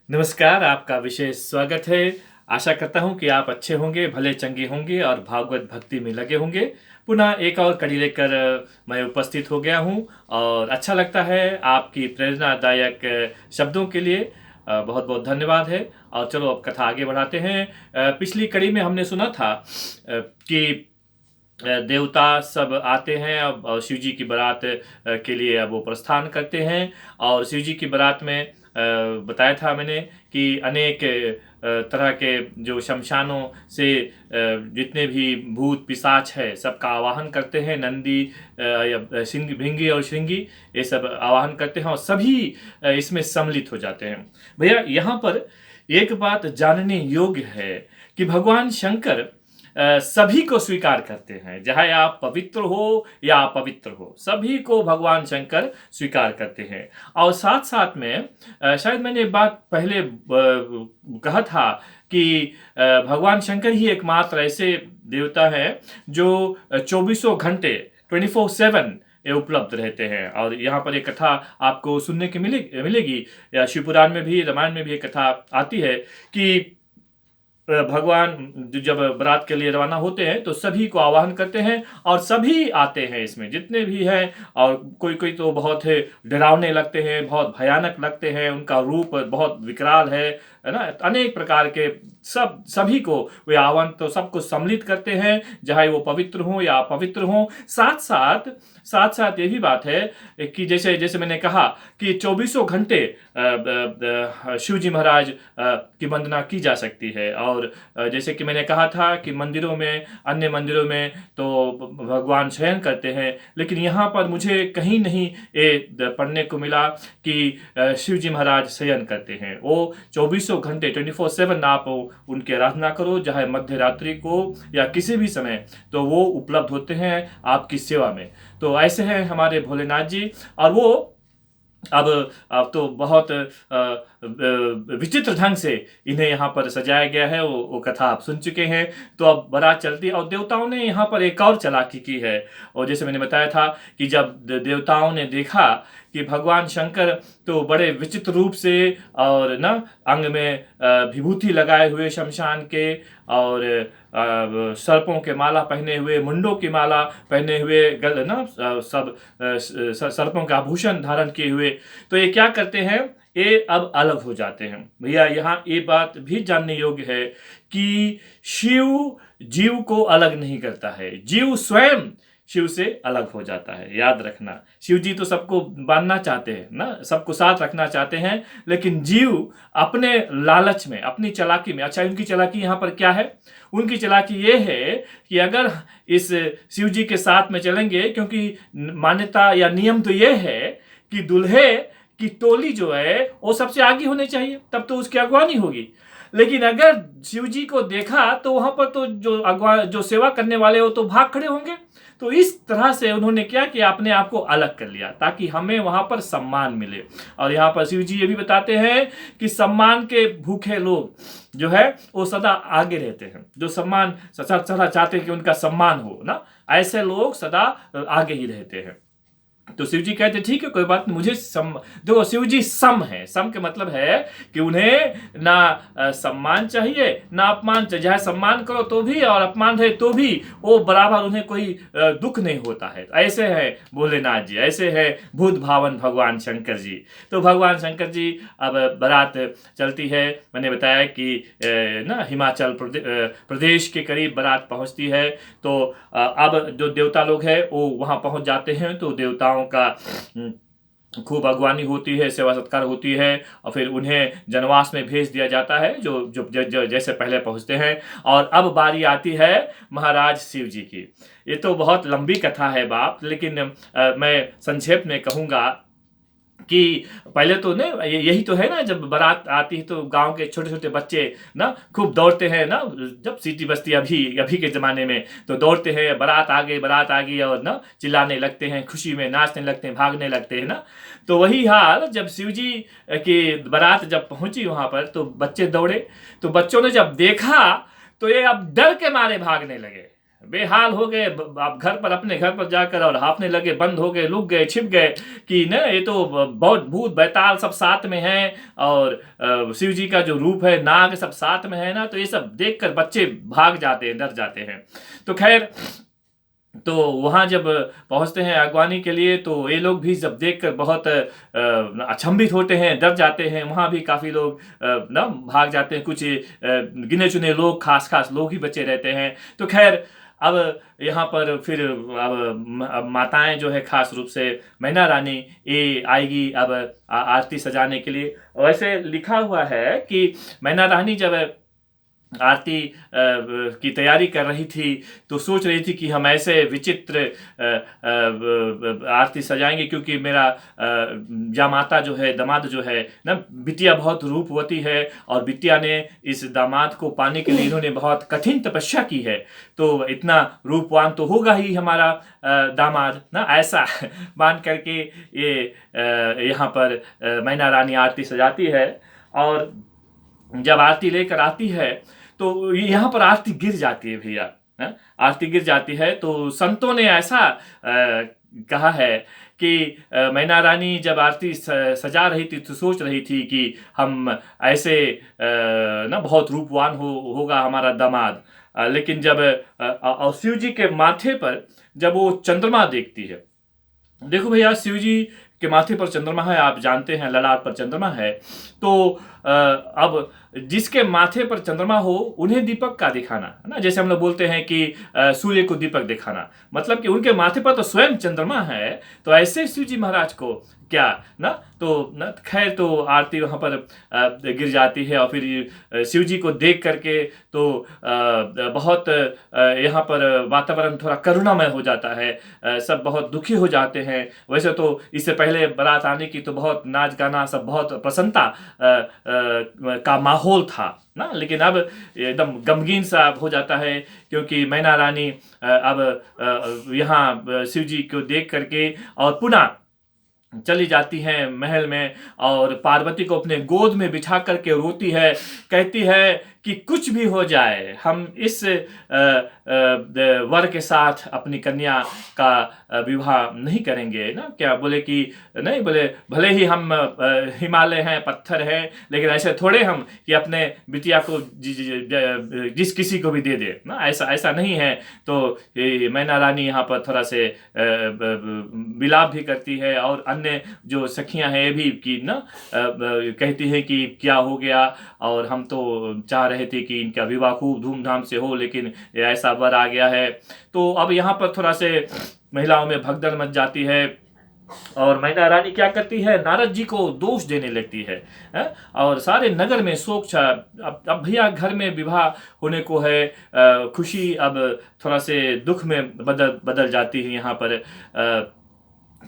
नमस्कार, आपका विशेष स्वागत है। आशा करता हूँ कि आप अच्छे होंगे, भले चंगे होंगे और भागवत भक्ति में लगे होंगे। पुनः एक और कड़ी लेकर मैं उपस्थित हो गया हूँ और अच्छा लगता है आपकी प्रेरणादायक शब्दों के लिए। बहुत बहुत धन्यवाद है। और चलो अब कथा आगे बढ़ाते हैं। पिछली कड़ी में हमने सुना था कि देवता सब आते हैं अब और शिव जी की बारात के लिए अब वो प्रस्थान करते हैं। और शिव जी की बारात में बताया था मैंने कि अनेक तरह के जो शमशानों से जितने भी भूत पिशाच है सबका आवाहन करते हैं। नंदी या सिंह भृंगी और श्रृंगी ये सब आवाहन करते हैं और सभी इसमें सम्मिलित हो जाते हैं। भैया यहाँ पर एक बात जानने योग्य है कि भगवान शंकर सभी को स्वीकार करते हैं, चाहे आप पवित्र हो या अपवित्र हो, सभी को भगवान शंकर स्वीकार करते हैं। और साथ साथ में शायद मैंने बात पहले कहा था कि भगवान शंकर ही एकमात्र ऐसे देवता हैं जो 24 घंटे 24/7 ये उपलब्ध रहते हैं। और यहाँ पर एक कथा आपको सुनने की मिलेगी या शिवपुराण में भी, रामायण में भी एक कथा आती है कि भगवान जब बारात के लिए रवाना होते हैं तो सभी को आवाहन करते हैं और सभी आते हैं इसमें जितने भी हैं। और कोई कोई तो बहुत डरावने लगते हैं, बहुत भयानक लगते हैं, उनका रूप बहुत विकराल है ना। अनेक प्रकार के सभी को वे आह्वान तो सबको सम्मिलित करते हैं, चाहे वो पवित्र हो या अपवित्र हो। साथ साथ ये भी बात है कि जैसे जैसे मैंने कहा कि 24 घंटे शिव जी महाराज की वंदना की जा सकती है। और जैसे कि मैंने कहा था कि मंदिरों में, अन्य मंदिरों में तो भगवान शयन करते हैं, लेकिन यहाँ पर मुझे कहीं नहीं ये पढ़ने को मिला कि शिव जी महाराज शयन करते हैं। वो 24 घंटे 24/7 आप उनकी आराधना करो, चाहे मध्य रात्रि को या किसी भी समय, तो वो उपलब्ध होते हैं आपकी सेवा में। तो ऐसे हैं हमारे भोलेनाथ जी। और वो अब तो बहुत विचित्र ढंग से इन्हें यहाँ पर सजाया गया है। वो कथा आप सुन चुके हैं। तो अब बारात चलती है और देवताओं ने यहाँ पर एक और चालाकी की है। और जैसे मैंने बताया था कि जब देवताओं ने देखा कि भगवान शंकर तो बड़े विचित्र रूप से और ना अंग में विभूति लगाए हुए शमशान के, और सर्पों के माला पहने हुए, मुंडों की माला पहने हुए, गल ना सब सर्पों का आभूषण धारण किए हुए, तो ये क्या करते हैं, ये अब अलग हो जाते हैं। भैया यहाँ ये बात भी जानने योग्य है कि शिव जीव को अलग नहीं करता है, जीव स्वयं शिव से अलग हो जाता है। याद रखना, शिव जी तो सबको बांधना चाहते हैं ना, सबको साथ रखना चाहते हैं, लेकिन जीव अपने लालच में, अपनी चालाकी में, अच्छा उनकी चालाकी यहाँ पर क्या है, उनकी चालाकी ये है कि अगर इस शिव जी के साथ में चलेंगे, क्योंकि मान्यता या नियम तो ये है कि दूल्हे की टोली जो है वो सबसे आगे होनी चाहिए, तब तो उसकी अगवानी होगी। लेकिन अगर शिव जी को देखा तो वहां पर तो जो सेवा करने वाले हो तो भाग खड़े होंगे। तो इस तरह से उन्होंने क्या किया, अपने आप को अलग कर लिया ताकि हमें वहां पर सम्मान मिले। और यहाँ पर शिव जी ये भी बताते हैं कि सम्मान के भूखे लोग जो है वो सदा आगे रहते हैं, जो सम्मान सदा चाहते हैं कि उनका सम्मान हो ना, ऐसे लोग सदा आगे ही रहते हैं। तो शिव जी कहते ठीक है, कोई बात नहीं, मुझे देखो शिव जी सम है। सम के मतलब है कि उन्हें ना सम्मान चाहिए ना अपमान चाहिए, चाहे सम्मान करो तो भी और अपमान रहे तो भी वो बराबर, उन्हें कोई दुख नहीं होता है। ऐसे है भोलेनाथ जी, ऐसे है भूत भावन भगवान शंकर जी। तो भगवान शंकर जी अब बारात चलती है। मैंने बताया कि ना हिमाचल प्रदेश के करीब बारात पहुंचती है। तो अब जो देवता लोग हैं वो वहां पहुंच जाते हैं। तो देवताओं का खूब अगवानी होती है, सेवा सत्कार होती है और फिर उन्हें जनवास में भेज दिया जाता है, जो जो, जो, जो जैसे पहले पहुंचते हैं। और अब बारी आती है महाराज शिव जी की। ये तो बहुत लंबी कथा है बाप, लेकिन मैं संक्षेप में कहूँगा कि पहले तो ना यही तो है ना, जब बारात आती है तो गांव के छोटे छोटे बच्चे ना खूब दौड़ते हैं ना, जब सिटी बस्ती अभी अभी के ज़माने में तो दौड़ते हैं, बारात आ गई बारात आ गई, और ना चिल्लाने लगते हैं, खुशी में नाचने लगते हैं, भागने लगते हैं ना। तो वही हाल जब शिव जी की बारात जब पहुंची वहां पर तो बच्चे दौड़े। तो बच्चों ने जब देखा तो ये अब डर के मारे भागने लगे बेहाल हो गए। आप घर पर, अपने घर पर जाकर और हांफने लगे, बंद हो गए, लुक गए, छिप गए कि न ये तो बहुत भूत बैताल सब साथ में हैं, और शिव जी का जो रूप है, नाग सब साथ में है ना, तो ये सब देखकर बच्चे भाग जाते हैं, डर जाते हैं। तो खैर, तो वहाँ जब पहुँचते हैं अगवानी के लिए, तो ये लोग भी जब देखकर बहुत अचंभित होते हैं, डर जाते हैं। वहाँ भी काफ़ी लोग ना भाग जाते हैं, कुछ गिने चुने लोग, खास खास लोग ही बचे रहते हैं। तो खैर, अब यहाँ पर फिर अब माताएं जो है, खास रूप से मैना रानी, ये आएगी अब आरती सजाने के लिए। वैसे लिखा हुआ है कि मैना रानी जब आरती की तैयारी कर रही थी, तो सोच रही थी कि हम ऐसे विचित्र आरती सजाएंगे, क्योंकि मेरा जामाता जो है, दामाद जो है ना, बिटिया बहुत रूपवती है, और बिटिया ने इस दामाद को पाने के लिए इन्होंने बहुत कठिन तपस्या की है, तो इतना रूपवान तो होगा ही हमारा दामाद ना, ऐसा मान करके ये यहाँ पर मैना रानी आरती सजाती है। और जब आरती लेकर आती है, तो यहाँ पर आरती गिर जाती है भैया। आरती गिर जाती है, तो संतों ने ऐसा कहा है कि मैना रानी जब आरती सजा रही थी, तो सोच रही थी कि हम ऐसे ना बहुत रूपवान होगा हमारा दामाद। लेकिन जब और शिव जी के माथे पर जब वो चंद्रमा देखती है, देखो भैया, शिव जी के माथे पर चंद्रमा है, आप जानते हैं, ललाट पर चंद्रमा है। तो अब जिसके माथे पर चंद्रमा हो, उन्हें दीपक का दिखाना है ना, जैसे हम लोग बोलते हैं कि सूर्य को दीपक दिखाना, मतलब कि उनके माथे पर तो स्वयं चंद्रमा है, तो ऐसे शिव जी महाराज को क्या ना। तो न खैर, तो आरती वहाँ पर गिर जाती है, और फिर शिव जी को देख करके तो बहुत यहाँ पर वातावरण थोड़ा करुणामय हो जाता है। सब बहुत दुखी हो जाते हैं। वैसे तो इससे पहले बारात आने की तो बहुत नाच गाना, सब बहुत प्रसन्नता का माहौल था ना, लेकिन अब एकदम गमगीन सा हो जाता है, क्योंकि मैना रानी अब यहाँ शिव जी को देख करके और पुनः चली जाती हैं महल में, और पार्वती को अपने गोद में बिठा करके रोती है, कहती है कि कुछ भी हो जाए, हम इस वर के साथ अपनी कन्या का विवाह नहीं करेंगे ना। क्या बोले कि नहीं, बोले भले ही हम हिमालय हैं, पत्थर हैं, लेकिन ऐसे थोड़े हम कि अपने बिटिया को जिस किसी को भी दे दे ना, ऐसा ऐसा नहीं है। तो मैना रानी यहाँ पर थोड़ा से विलाप भी करती है, और अन्य जो सखियां हैं ये भी कि ना कहती है कि क्या हो गया, और हम तो चाह रहे थे कि इनका विवाह खूब धूमधाम से हो, लेकिन ऐसा वर आ गया है। तो अब यहाँ पर थोड़ा से महिलाओं में भगदड़ मच जाती है, और मैना रानी क्या करती है, नारद जी को दोष देने लगती है? और सारे नगर में शोक छा। अब भैया घर में विवाह होने को है, खुशी अब थोड़ा से दुख में बदल बदल जाती है यहाँ पर।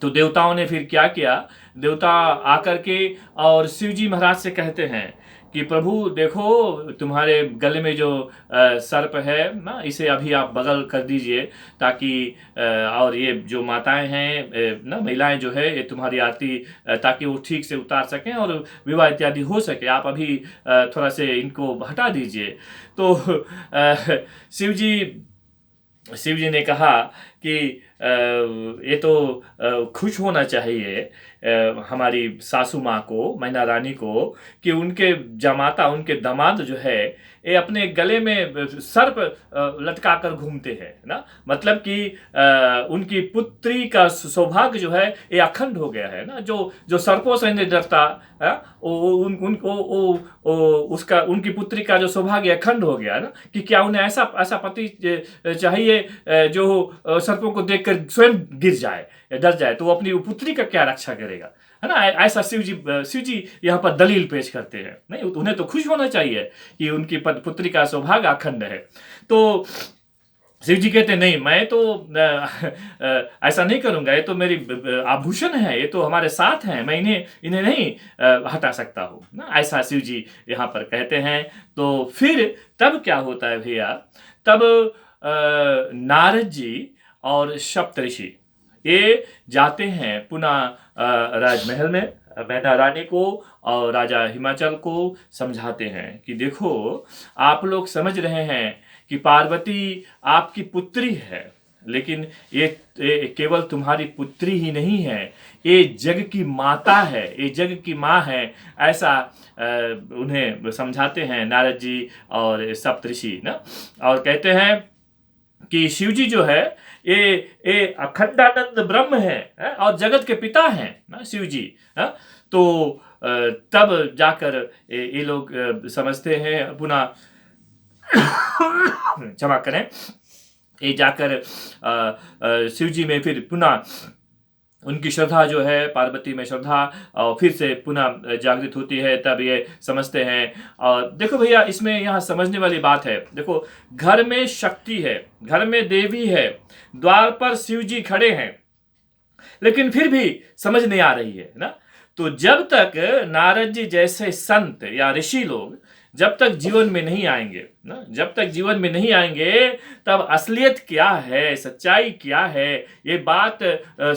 तो देवताओं ने फिर क्या किया, देवता आकर के और शिव जी महाराज से कहते हैं कि प्रभु देखो, तुम्हारे गले में जो सर्प है ना, इसे अभी आप बगल कर दीजिए, ताकि और ये जो माताएं हैं ना, महिलाएं जो है, ये तुम्हारी आरती ताकि वो ठीक से उतार सकें और विवाह इत्यादि हो सके, आप अभी थोड़ा से इनको हटा दीजिए। तो शिव जी ने कहा कि ये तो खुश होना चाहिए हमारी सासू माँ को, मैना रानी को, कि उनके जमाता, उनके दामाद जो है, ये अपने गले में सर्प लटका कर घूमते हैं ना, मतलब कि उनकी पुत्री का सौभाग्य जो है ये अखंड हो गया है ना। जो जो सर्पों से नहीं डरता, उसका, उनकी पुत्री का जो सौभाग्य अखंड हो गया ना, कि क्या उन्हें ऐसा ऐसा पति चाहिए जो सर्पों को देखकर स्वयं गिर जाए, डर जाए, तो वो अपनी पुत्री का क्या रक्षा करेगा, है ना। ऐसा शिव जी यहाँ पर दलील पेश करते हैं। नहीं, उन्हें तो खुश होना चाहिए कि उनकी पुत्री का सौभाग्य अखंड है। तो शिव जी कहते नहीं, मैं तो ऐसा नहीं करूंगा, ये तो मेरी आभूषण है, ये तो हमारे साथ हैं, मैं इन्हें इन्हें नहीं हटा सकता हूँ ना, ऐसा शिव जी यहाँ पर कहते हैं। तो फिर तब क्या होता है भैया, तब नारद जी और सप्तऋषि ये जाते हैं पुनः राजमहल में, मैना रानी को और राजा हिमाचल को समझाते हैं कि देखो, आप लोग समझ रहे हैं कि पार्वती आपकी पुत्री है, लेकिन ये केवल तुम्हारी पुत्री ही नहीं है, ये जग की माता है, ये जग की माँ है। ऐसा उन्हें समझाते हैं नारद जी और सप्तऋषि ना। और कहते हैं कि शिव जी जो है ये अखंडानंद ब्रह्म है और जगत के पिता हैं ना शिव जी। तो तब जाकर ये लोग समझते हैं, पुनः क्षमा करें, ये जाकर शिव जी में फिर पुनः उनकी श्रद्धा जो है, पार्वती में श्रद्धा और फिर से पुनः जागृत होती है। तब ये समझते हैं। और देखो भैया, इसमें यहाँ समझने वाली बात है। देखो, घर में शक्ति है, घर में देवी है, द्वार पर शिव जी खड़े हैं, लेकिन फिर भी समझ नहीं आ रही है ना। तो जब तक नारद जी जैसे संत या ऋषि लोग जब तक जीवन में नहीं आएंगे ना, जब तक जीवन में नहीं आएंगे, तब असलियत क्या है, सच्चाई क्या है, ये बात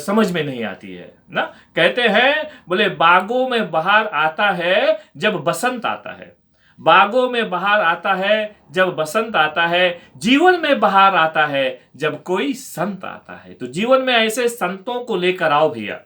समझ में नहीं आती है ना। कहते हैं, बोले बागों में बहार आता है जब बसंत आता है, बागों में बहार आता है जब बसंत आता है, जीवन में बहार आता है जब कोई संत आता है। तो जीवन में ऐसे संतों को लेकर आओ भैया।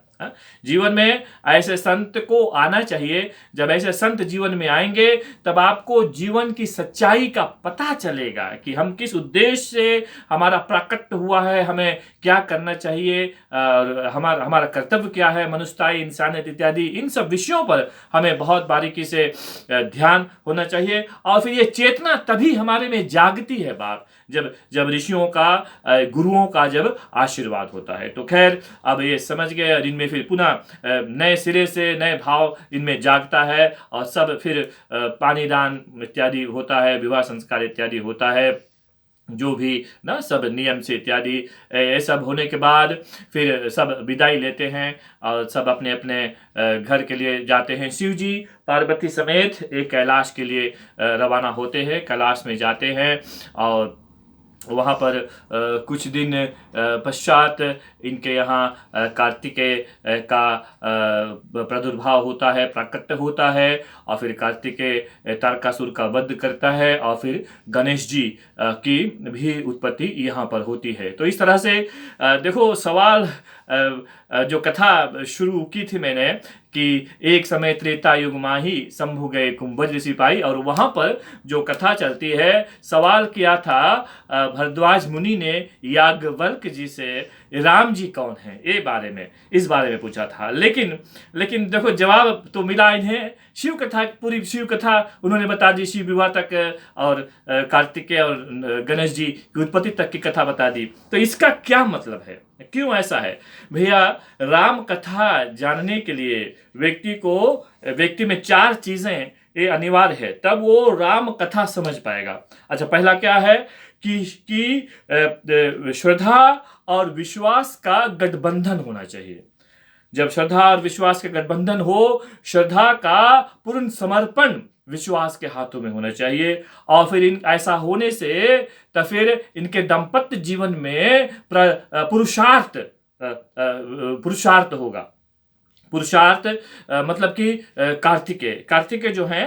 जीवन में ऐसे संत को आना चाहिए। जब ऐसे संत जीवन में आएंगे, तब आपको जीवन की सच्चाई का पता चलेगा कि हम किस उद्देश्य से हमारा प्राकट्य हुआ है, हमें क्या करना चाहिए, और हमारा कर्तव्य क्या है, मनुष्यता, इंसानियत इत्यादि। इन सब विषयों पर हमें बहुत बारीकी से ध्यान होना चाहिए। और फिर ये चेतना तभी हमारे में जागती है बात, जब ऋषियों का, गुरुओं का जब आशीर्वाद होता है। तो खैर, अब ये समझ गए, और इनमें फिर पुनः नए सिरे से नए भाव इनमें जागता है, और सब फिर पानी दान इत्यादि होता है, विवाह संस्कार इत्यादि होता है, जो भी ना सब नियम से इत्यादि। ये सब होने के बाद फिर सब विदाई लेते हैं और सब अपने अपने घर के लिए जाते हैं। शिव जी पार्वती समेत एक कैलाश के लिए रवाना होते हैं, कैलाश में जाते हैं। और वहाँ पर कुछ दिन पश्चात इनके यहाँ कार्तिकेय का प्रादुर्भाव होता है, प्राकट्य होता है। और फिर कार्तिकेय तारकासुर का वध करता है, और फिर गणेश जी की भी उत्पत्ति यहाँ पर होती है। तो इस तरह से देखो, सवाल जो कथा शुरू की थी मैंने कि एक समय त्रेता युग माही शंभु गए कुंभज ऋषि पाई, और वहाँ पर जो कथा चलती है, सवाल किया था भरद्वाज मुनि ने याज्ञवल्क्य जी से, राम जी कौन है, इस बारे में पूछा था। लेकिन देखो, जवाब तो मिला इन्हें। शिव कथा, पूरी शिव कथा उन्होंने बता दी, शिव विवाह तक और कार्तिकेय और गणेश जी की उत्पत्ति तक की कथा बता दी। तो इसका क्या मतलब है, क्यों ऐसा है भैया? राम कथा जानने के लिए व्यक्ति में 4 चीजें ये अनिवार्य है, तब वो राम कथा समझ पाएगा। अच्छा, पहला क्या है कि श्रद्धा और विश्वास का गठबंधन होना चाहिए। जब श्रद्धा और विश्वास का गठबंधन हो, श्रद्धा का पूर्ण समर्पण विश्वास के हाथों में होना चाहिए। और फिर ऐसा होने से तो फिर इनके दाम्पत्य जीवन में पुरुषार्थ होगा। पुरुषार्थ मतलब कि कार्तिकेय जो हैं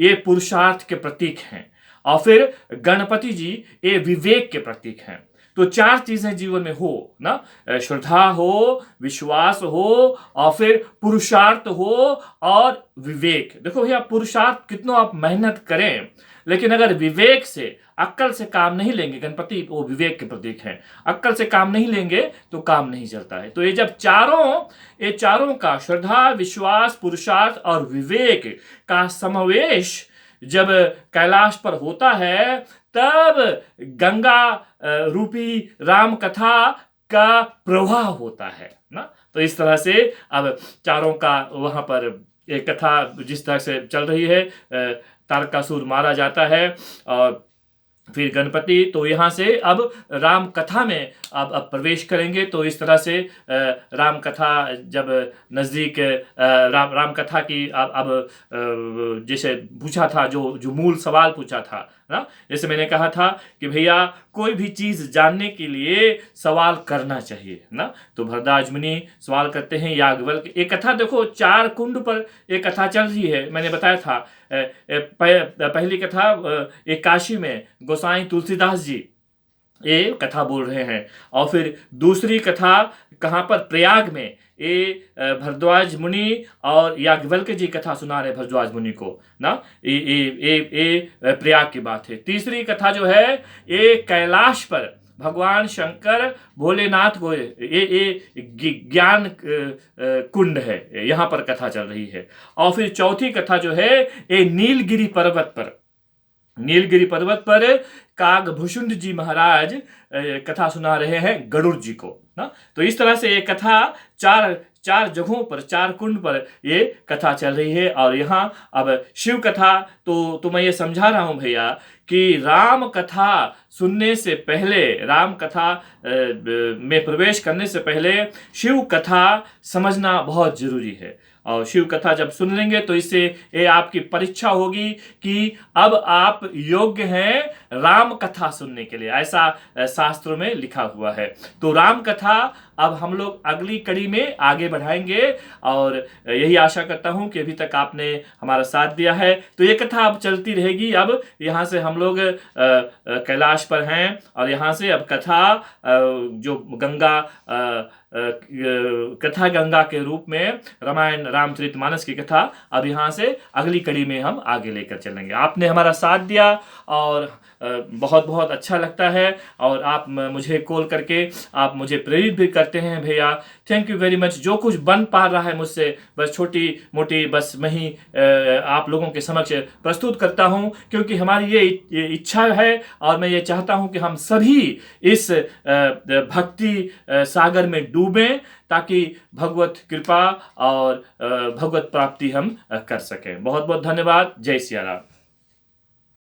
ये पुरुषार्थ के प्रतीक हैं, और फिर गणपति जी ये विवेक के प्रतीक हैं। तो 4 चीजें जीवन में हो ना, श्रद्धा हो, विश्वास हो, और फिर पुरुषार्थ हो और विवेक। देखो भैया, पुरुषार्थ कितना आप मेहनत करें, लेकिन अगर विवेक से, अक्ल से काम नहीं लेंगे, गणपति वो विवेक के प्रतीक हैं, अक्ल से काम नहीं लेंगे तो काम नहीं चलता है। तो ये जब चारों का, श्रद्धा, विश्वास, पुरुषार्थ और विवेक का समावेश जब कैलाश पर होता है, तब गंगा रूपी राम कथा का प्रवाह होता है ना। तो इस तरह से अब चारों का वहां पर एक कथा जिस तरह से चल रही है, तारकासुर मारा जाता है और फिर गणपति, तो यहाँ से अब राम कथा में अब प्रवेश करेंगे। तो इस तरह से राम कथा जब नज़दीक, राम कथा की अब जैसे पूछा था, जो मूल सवाल पूछा था ना। जैसे मैंने कहा था कि भैया कोई भी चीज जानने के लिए सवाल करना चाहिए ना। तो भरद्वाज मुनि सवाल करते हैं याज्ञवल्क्य। एक कथा देखो, 4 कुंड पर एक कथा चल रही है। मैंने बताया था पहली कथा एक काशी में गोसाई तुलसीदास जी ये कथा बोल रहे हैं, और फिर दूसरी कथा कहाँ पर, प्रयाग में ये भरद्वाज मुनि और याज्ञवल्क्य जी कथा सुना रहे भरद्वाज मुनि को ना। ये प्रयाग की बात है। तीसरी कथा जो है ये कैलाश पर भगवान शंकर भोलेनाथ को ये ज्ञान कुंड है, यहाँ पर कथा चल रही है। और फिर चौथी कथा जो है ये नीलगिरी पर्वत पर, नीलगिरी पर्वत पर कागभूषुंड जी महाराज कथा सुना रहे हैं गरुड़ जी को ना। तो इस तरह से ये कथा चार जगहों पर, 4 कुंड पर ये कथा चल रही है। और यहाँ अब शिव कथा तो मैं ये समझा रहा हूं भैया कि राम कथा सुनने से पहले, राम कथा में प्रवेश करने से पहले शिव कथा समझना बहुत जरूरी है। और शिव कथा जब सुन लेंगे तो इससे ये आपकी परीक्षा होगी कि अब आप योग्य हैं राम कथा सुनने के लिए, ऐसा शास्त्रों में लिखा हुआ है। तो राम कथा अब हम लोग अगली कड़ी में आगे बढ़ाएंगे, और यही आशा करता हूं कि अभी तक आपने हमारा साथ दिया है। तो ये कथा अब चलती रहेगी। अब यहाँ से हम लोग कैलाश पर हैं, और यहाँ से अब कथा जो गंगा कथा गंगा के रूप में रामायण रामचरितमानस की कथा अब यहाँ से अगली कड़ी में हम आगे लेकर चलेंगे। आपने हमारा साथ दिया और बहुत बहुत अच्छा लगता है, और आप मुझे कॉल करके आप मुझे प्रेरित भी करते हैं भैया। Thank you very much. जो कुछ बन पा रहा है मुझसे, बस छोटी मोटी बस मैं ही आप लोगों के समक्ष प्रस्तुत करता हूं, क्योंकि हमारी ये इच्छा है, और मैं ये चाहता हूं कि हम सभी इस भक्ति सागर में डूबें, ताकि भगवत कृपा और भगवत प्राप्ति हम कर सकें। बहुत बहुत धन्यवाद। जय सिया राम।